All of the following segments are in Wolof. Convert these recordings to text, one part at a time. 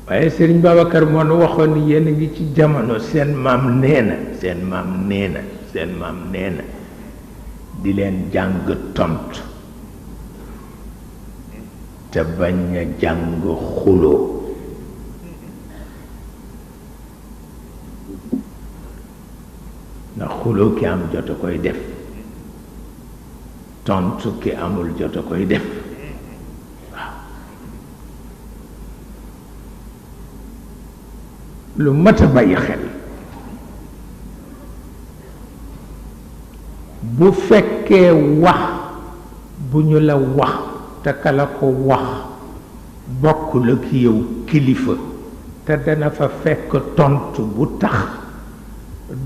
waaye Serigne Babacar moo nu waxoon ni yéen a ngi ci jamono seen maam nee na di leen jàng tontu te bañ a jàng xuloo ndax xuloo ki am jot a koy def tontu ki amul jot a koy def waaw lu mat a bàyyi xel bu fekkee wax bu ñu la wax te kala ko wax bokkul ak yow kilifa te dana fa fekk tontu bu tax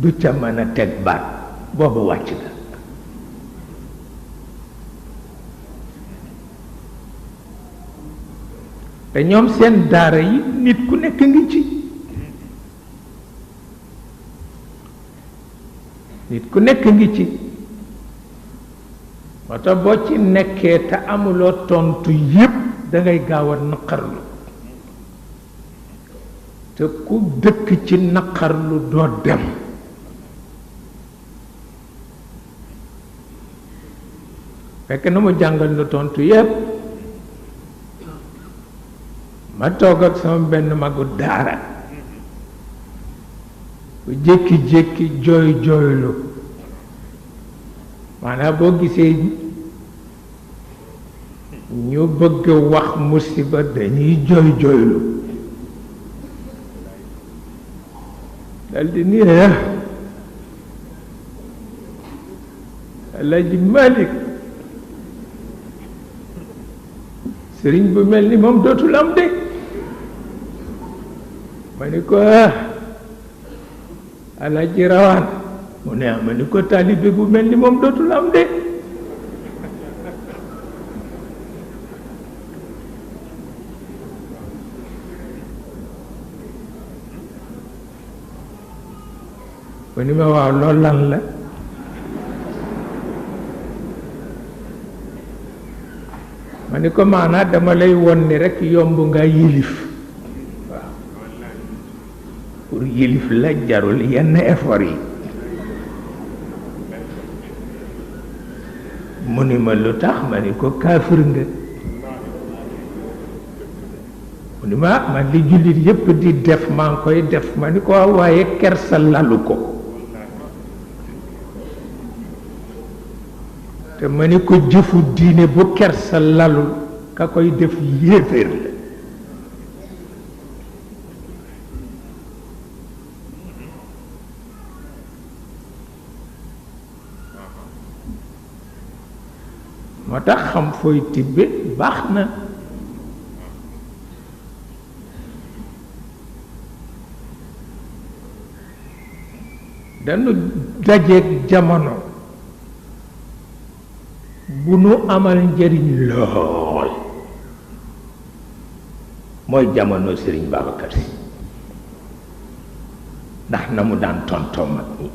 du ca mën a teg baat booba wàcc na te ñoom seen daara yi nit ku nekk ngi ci nit ku nekk ngi ci moo tax boo ci nekkee te amuloo tontu yépp dangay gaaw a naqarlu te ku dëkk ci naqarlu doo dem fekk na mu jàngal nu tontu yépp ma toog ak sama benn magu daara bu jékki-jékki jooylu maanaam boo gisee ñu bëgg wax musiba dañuy jooylu daldi ni Alaaji Malik sëriñ bu mel ni moom dootul am de ma ni ko Alaaji Rawaan mu ne ma ni ko taalibe bu mel ni moom dootul am de ma ni ma waaw loolu lan la ma ni ko maanaa dama lay won ni rekk yomb nga yilif waaw pour yilif la jarul yenn effort yi mu ni ma lu tax ma ni ko kaafir nga mu ni ma man li jullit yépp di def maa ngi koy def ma ni ko waaye kersa lalu ko te ma ni ko jëfu diine bu kersa lalul ka koy def yéeféer la moo tax xam fooy tibbe baax na dañu dajeeg jamono bu nu amal njëriñ lool mooy jamono Sëriñ Babacar Si ndax na mu daan tontoo mag ñi